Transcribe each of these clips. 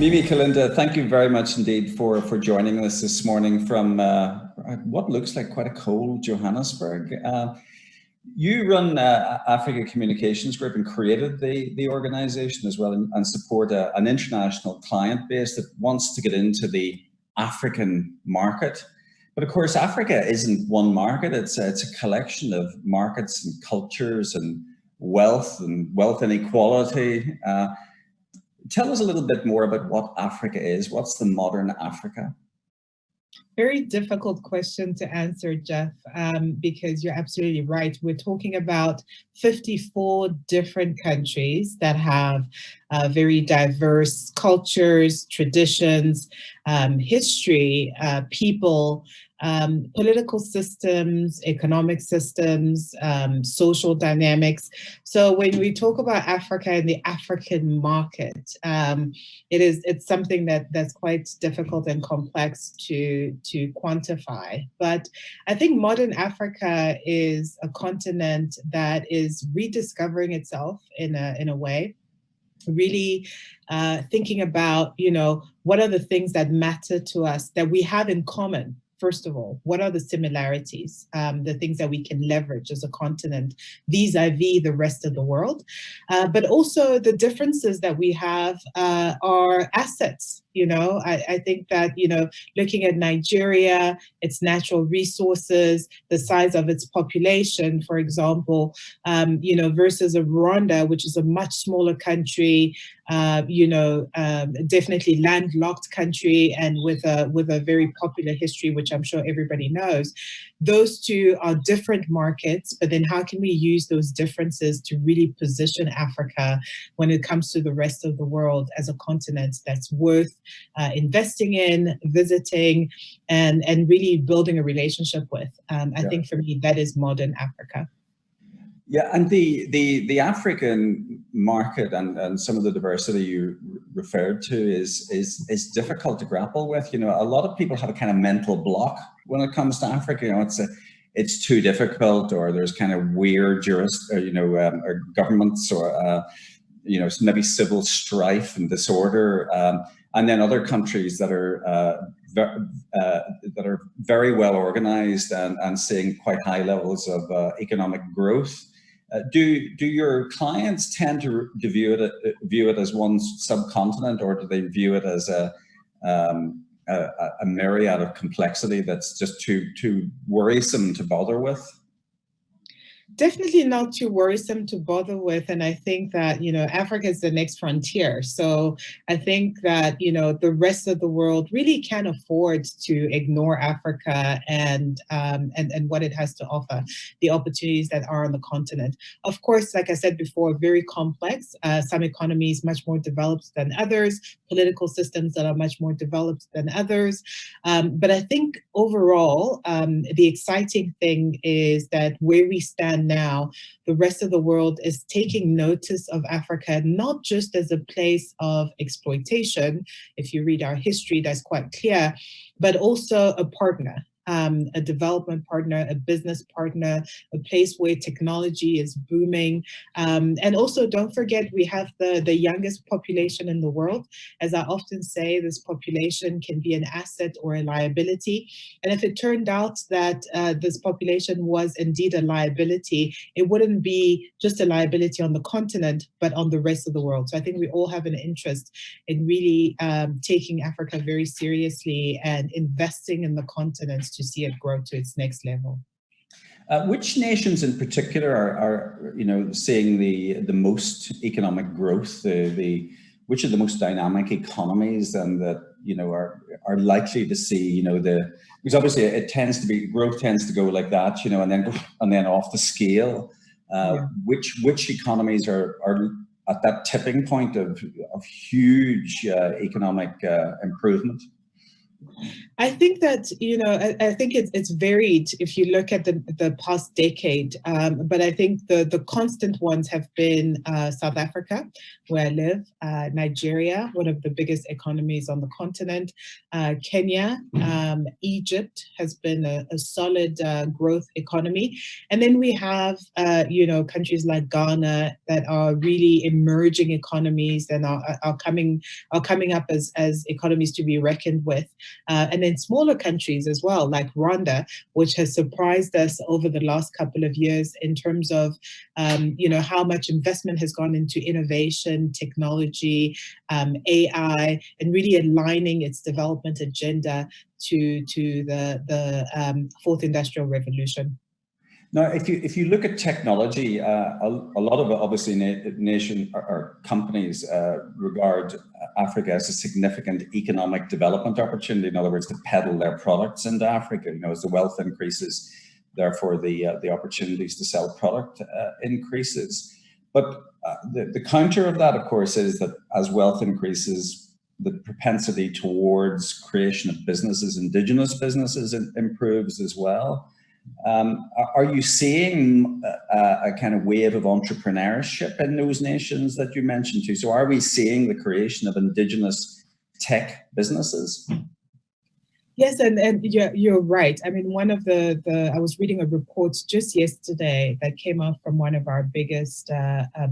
Mimi, Kalinda, thank you very much indeed for joining us this morning from what looks like quite a cold Johannesburg. You run Africa Communications Group and created the organization as well, and support an international client base that wants to get into the African market. But of course, Africa isn't one market. It's a collection of markets and cultures and wealth inequality. Tell us a little bit more about what Africa is. What's the modern Africa? Very difficult question to answer, Jeff, because you're absolutely right. We're talking about 54 different countries that have very diverse cultures, traditions, history, people, political systems, economic systems, social dynamics. So when we talk about Africa and the African market, it's something that's quite difficult and complex to quantify. But I think modern Africa is a continent that is rediscovering itself in a way. Really thinking about, what are the things that matter to us that we have in common. First of all, what are the similarities, the things that we can leverage as a continent vis-a-vis the rest of the world? But also the differences that we have are assets. I think that, looking at Nigeria, its natural resources, the size of its population, for example, versus a Rwanda, which is a much smaller country, definitely landlocked country and with a very popular history, which I'm sure everybody knows. Those two are different markets, but then how can we use those differences to really position Africa when it comes to the rest of the world as a continent that's worth investing in, visiting, and really building a relationship with? I think for me, that is modern Africa. Yeah, and the African market and some of the diversity you referred to is difficult to grapple with. A lot of people have a kind of mental block when it comes to Africa. It's too difficult, or there's kind of weird or governments, or maybe civil strife and disorder, and then other countries that are very well organized and seeing quite high levels of economic growth. Do your clients tend to view it as one subcontinent, or do they view it as a myriad of complexity that's just too worrisome to bother with? Definitely not too worrisome to bother with. And I think that, Africa is the next frontier. So I think that, the rest of the world really can't afford to ignore Africa and what it has to offer, the opportunities that are on the continent. Of course, like I said before, very complex. Some economies much more developed than others, political systems that are much more developed than others. But I think overall, the exciting thing is that where we stand now, the rest of the world is taking notice of Africa, not just as a place of exploitation. If you read our history, that's quite clear, but also a partner. A development partner, a business partner, a place where technology is booming. And also, don't forget, we have the youngest population in the world. As I often say, this population can be an asset or a liability. And if it turned out that this population was indeed a liability, it wouldn't be just a liability on the continent, but on the rest of the world. So I think we all have an interest in really taking Africa very seriously and investing in the continent to see it grow to its next level. Which nations in particular are seeing the most economic growth? Which are the most dynamic economies, and that are likely to see because obviously growth tends to go like that, and then off the scale. Which economies are at that tipping point of huge economic improvement? I think that, I think it's varied if you look at the past decade. But I think the constant ones have been South Africa, where I live, Nigeria, one of the biggest economies on the continent, Kenya, Egypt has been a solid growth economy. And then we have, countries like Ghana that are really emerging economies and are coming up as economies to be reckoned with. And then smaller countries as well, like Rwanda, which has surprised us over the last couple of years in terms of, how much investment has gone into innovation, technology, AI, and really aligning its development agenda to the fourth industrial revolution. Now, if you look at technology, a lot of obviously nation or companies regard Africa as a significant economic development opportunity. In other words, to peddle their products into Africa. As the wealth increases, therefore the opportunities to sell product increases. But the counter of that, of course, is that as wealth increases, the propensity towards creation of businesses, indigenous businesses, improves as well. Are you seeing a kind of wave of entrepreneurship in those nations that you mentioned too? So are we seeing the creation of indigenous tech businesses? Yes, and you're right. I mean, one of I was reading a report just yesterday that came out from one of our biggest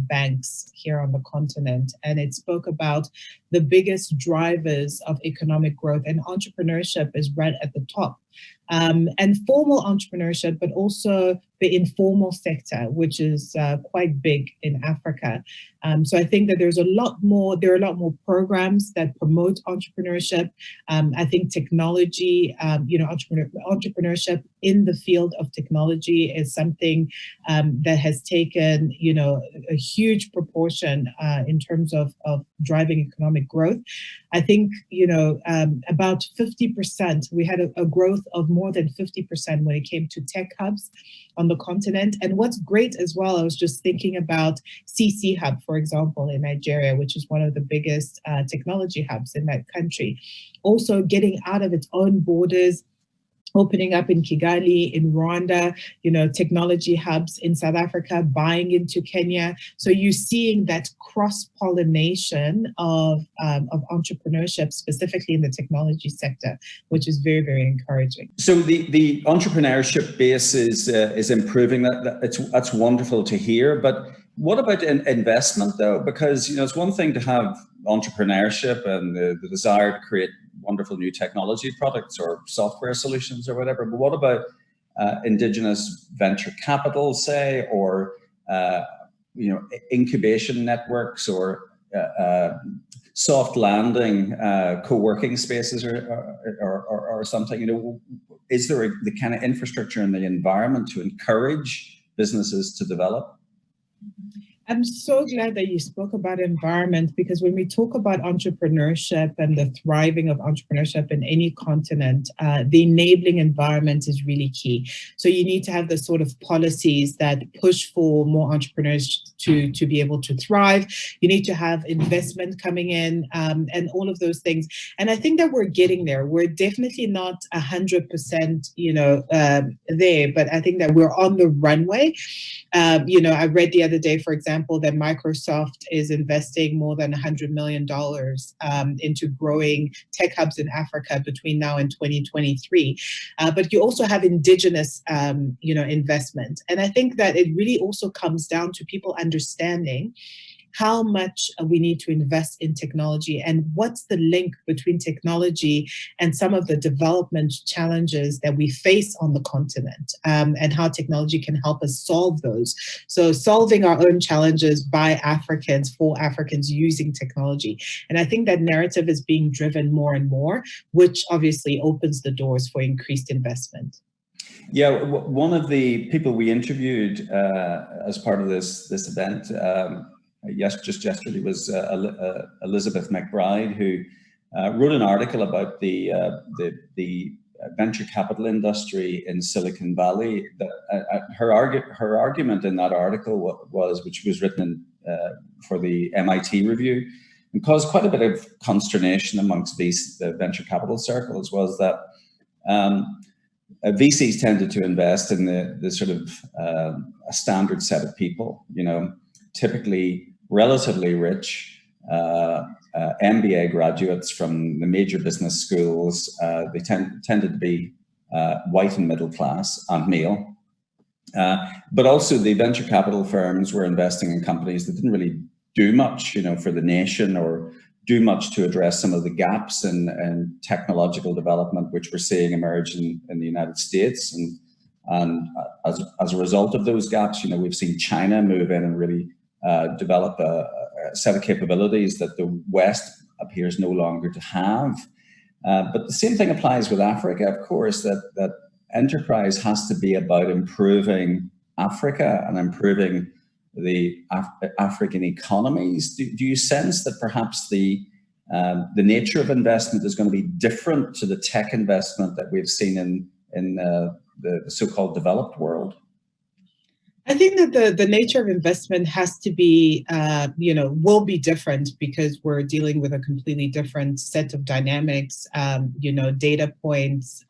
banks here on the continent, and it spoke about the biggest drivers of economic growth, and entrepreneurship is right at the top. And formal entrepreneurship, but also the informal sector, which is quite big in Africa. So I think that there are a lot more programs that promote entrepreneurship. I think technology, entrepreneurship in the field of technology is something that has taken, a huge proportion in terms of driving economic growth. I think, about 50%, we had a growth of more than 50% when it came to tech hubs on the continent. And what's great as well, I was just thinking about CC Hub, for example, in Nigeria, which is one of the biggest technology hubs in that country. Also getting out of its own borders, opening up in Kigali, in Rwanda, technology hubs in South Africa, buying into Kenya. So you're seeing that cross-pollination of entrepreneurship, specifically in the technology sector, which is very, very encouraging. So the entrepreneurship base is improving. That's wonderful to hear. But what about investment, though? Because it's one thing to have entrepreneurship and the desire to create wonderful new technology products or software solutions or whatever. But what about indigenous venture capital, say, or incubation networks, or soft landing co-working spaces, or something? Is there the kind of infrastructure and the environment to encourage businesses to develop? I'm so glad that you spoke about environment, because when we talk about entrepreneurship and the thriving of entrepreneurship in any continent, the enabling environment is really key. So you need to have the sort of policies that push for more entrepreneurs to be able to thrive. You need to have investment coming in, and all of those things. And I think that we're getting there. We're definitely not 100%, there, but I think that we're on the runway. I read the other day, for example, that Microsoft is investing more than $100 million into growing tech hubs in Africa between now and 2023. But you also have indigenous, investment. And I think that it really also comes down to people understanding how much we need to invest in technology, and what's the link between technology and some of the development challenges that we face on the continent, and how technology can help us solve those. So solving our own challenges by Africans, for Africans, using technology. And I think that narrative is being driven more and more, which obviously opens the doors for increased investment. Yeah, one of the people we interviewed as part of this event, just yesterday, was Elizabeth McBride, who wrote an article about the venture capital industry in Silicon Valley. Her argument in that article was, which was written for the MIT review, and caused quite a bit of consternation amongst the venture capital circles was that VCs tended to invest in the sort of a standard set of people, typically relatively rich MBA graduates from the major business schools. They tended to be white and middle class and male. But also the venture capital firms were investing in companies that didn't really do much, for the nation or do much to address some of the gaps in technological development which we're seeing emerge in the United States. And as a result of those gaps, we've seen China move in and really develop a set of capabilities that the West appears no longer to have. But the same thing applies with Africa, of course, that enterprise has to be about improving Africa and improving the African economies. Do you sense that perhaps the nature of investment is going to be different to the tech investment that we've seen in the so-called developed world? I think that the nature of investment has to be, will be different because we're dealing with a completely different set of dynamics, data points,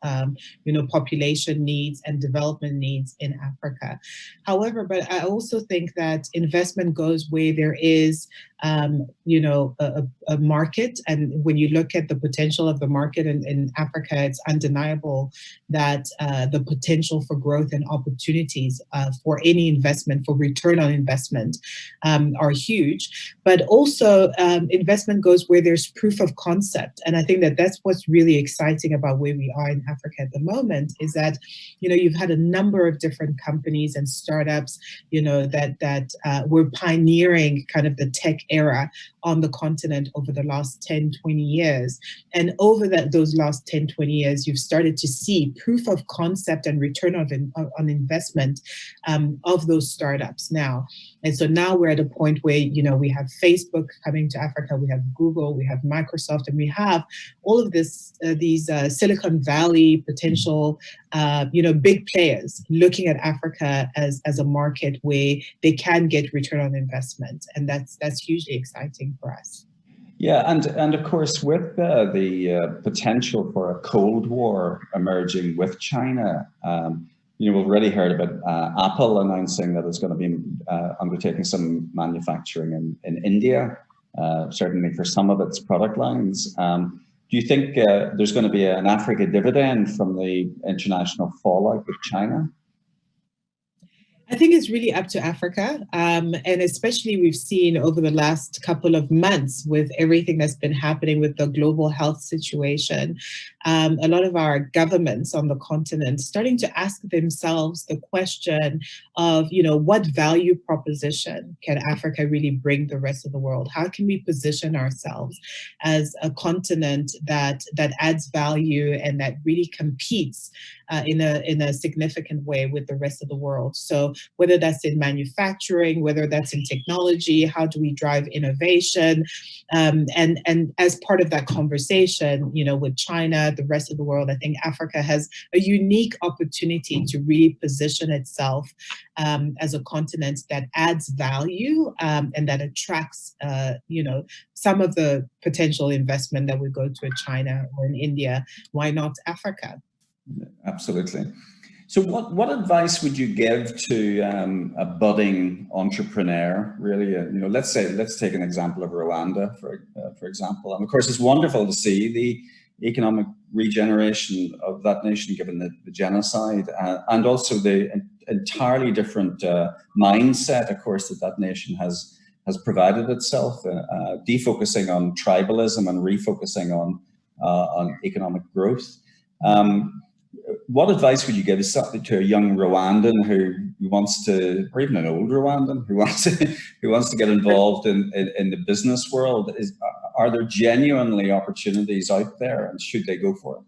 population needs and development needs in Africa. However, but I also think that investment goes where there is, a market. And when you look at the potential of the market in Africa, it's undeniable that the potential for growth and opportunities for any investment, for return on investment, are huge. But also investment goes where there's proof of concept. And I think that that's what's really exciting about where we are in Africa at the moment is that, you've had a number of different companies and startups, that were pioneering kind of the tech era on the continent over the last 10, 20 years. And over those last 10, 20 years, you've started to see proof of concept and return on investment of those startups now. And so now we're at a point where, we have Facebook coming to Africa, we have Google, we have Microsoft, and we have all of these Silicon Valley potential, big players looking at Africa as a market where they can get return on investment. And that's hugely exciting for us. Yeah, and of course, with the potential for a Cold War emerging with China, we've already heard about Apple announcing that it's going to be undertaking some manufacturing in India, certainly for some of its product lines. Do you think there's going to be an Africa dividend from the international fallout with China? I think it's really up to Africa. And especially we've seen over the last couple of months with everything that's been happening with the global health situation, a lot of our governments on the continent starting to ask themselves the question of, what value proposition can Africa really bring the rest of the world? How can we position ourselves as a continent that adds value and that really competes in a significant way with the rest of the world? So whether that's in manufacturing, whether that's in technology, how do we drive innovation? And as part of that conversation, with China, the rest of the world, I think Africa has a unique opportunity to really position itself as a continent that adds value and that attracts, some of the potential investment that would go to a China or in India. Why not Africa? Absolutely. So what advice would you give to a budding entrepreneur, really? Let's take an example of Rwanda, for example. And of course, it's wonderful to see the economic regeneration of that nation, given the genocide, and also the entirely different mindset, of course, that nation has provided itself, defocusing on tribalism and refocusing on economic growth. What advice would you give to a young Rwandan who wants to, or even an old Rwandan who wants to get involved in the business world? Are there genuinely opportunities out there, and should they go for it?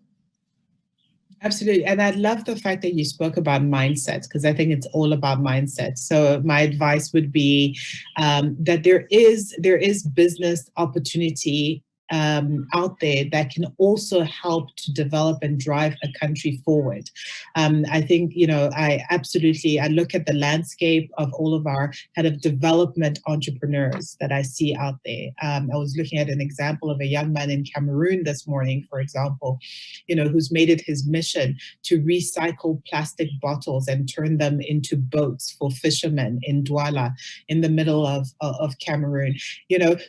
Absolutely. And I love the fact that you spoke about mindset, because I think it's all about mindset. So my advice would be that there is business opportunity out there that can also help to develop and drive a country forward. I think, I look at the landscape of all of our kind of development entrepreneurs that I see out there. I was looking at an example of a young man in Cameroon this morning, for example, who's made it his mission to recycle plastic bottles and turn them into boats for fishermen in Douala, in the middle of Cameroon.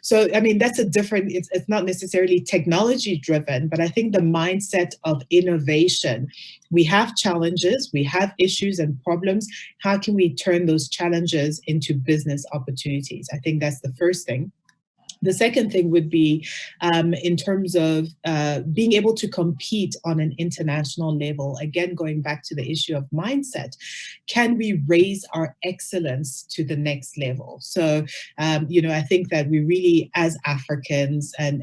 So I mean, that's a different, it's not necessarily technology driven, but I think the mindset of innovation. We have challenges, we have issues and problems. How can we turn those challenges into business opportunities? I think that's the first thing. The second thing would be in terms of being able to compete on an international level. Again, going back to the issue of mindset, can we raise our excellence to the next level? So, I think that we really, as Africans and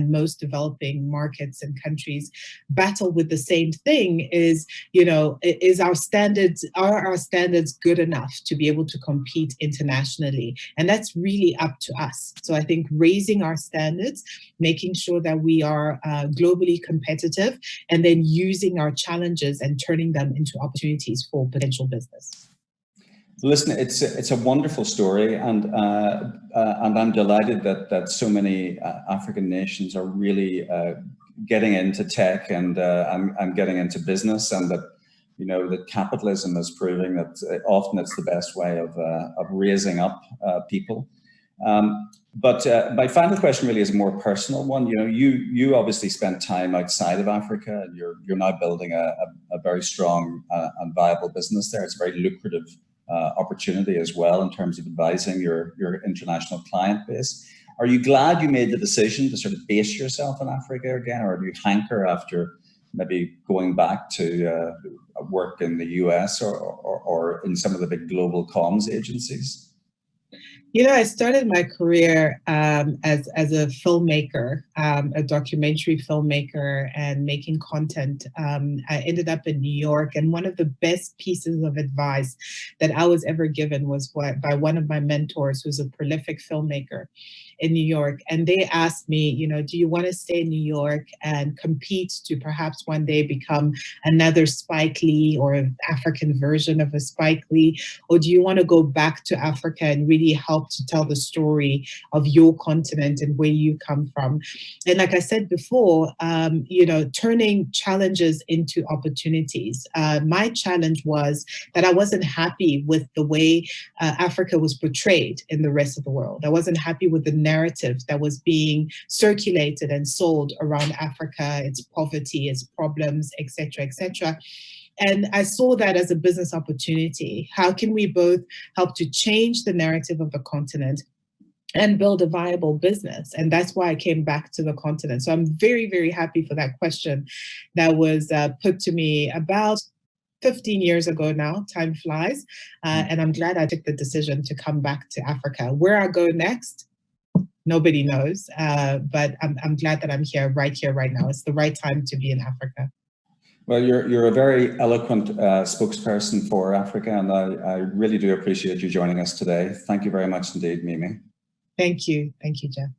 most developing markets and countries, battle with the same thing: is our standards, are our standards good enough to be able to compete internationally? And that's really up to us. So I think raising our standards, making sure that we are globally competitive, and then using our challenges and turning them into opportunities for potential business. Listen, it's a wonderful story, and I'm delighted that so many African nations are really getting into tech and getting into business, and that that capitalism is proving that often it's the best way of raising up people. But my final question really is a more personal one. You obviously spent time outside of Africa, and you're now building a very strong and viable business there. It's a very lucrative opportunity as well in terms of advising your international client base. Are you glad you made the decision to sort of base yourself in Africa again, or do you hanker after maybe going back to work in the US or in some of the big global comms agencies? I started my career as a filmmaker, a documentary filmmaker, and making content. I ended up in New York, and one of the best pieces of advice that I was ever given was by one of my mentors, who's a prolific filmmaker in New York. And they asked me, do you want to stay in New York and compete to perhaps one day become another Spike Lee or an African version of a Spike Lee? Or do you want to go back to Africa and really help to tell the story of your continent and where you come from? And like I said before, turning challenges into opportunities. My challenge was that I wasn't happy with the way Africa was portrayed in the rest of the world. I wasn't happy with the narrative that was being circulated and sold around Africa, its poverty, its problems, etc., etc. And I saw that as a business opportunity. How can we both help to change the narrative of the continent and build a viable business? And that's why I came back to the continent. So I'm very, very happy for that question that was put to me about 15 years ago now. Time flies. And I'm glad I took the decision to come back to Africa. Where I go next, nobody knows, but I'm glad that I'm right here, right now. It's the right time to be in Africa. Well, you're a very eloquent spokesperson for Africa, and I really do appreciate you joining us today. Thank you very much indeed, Mimi. Thank you, Jeff.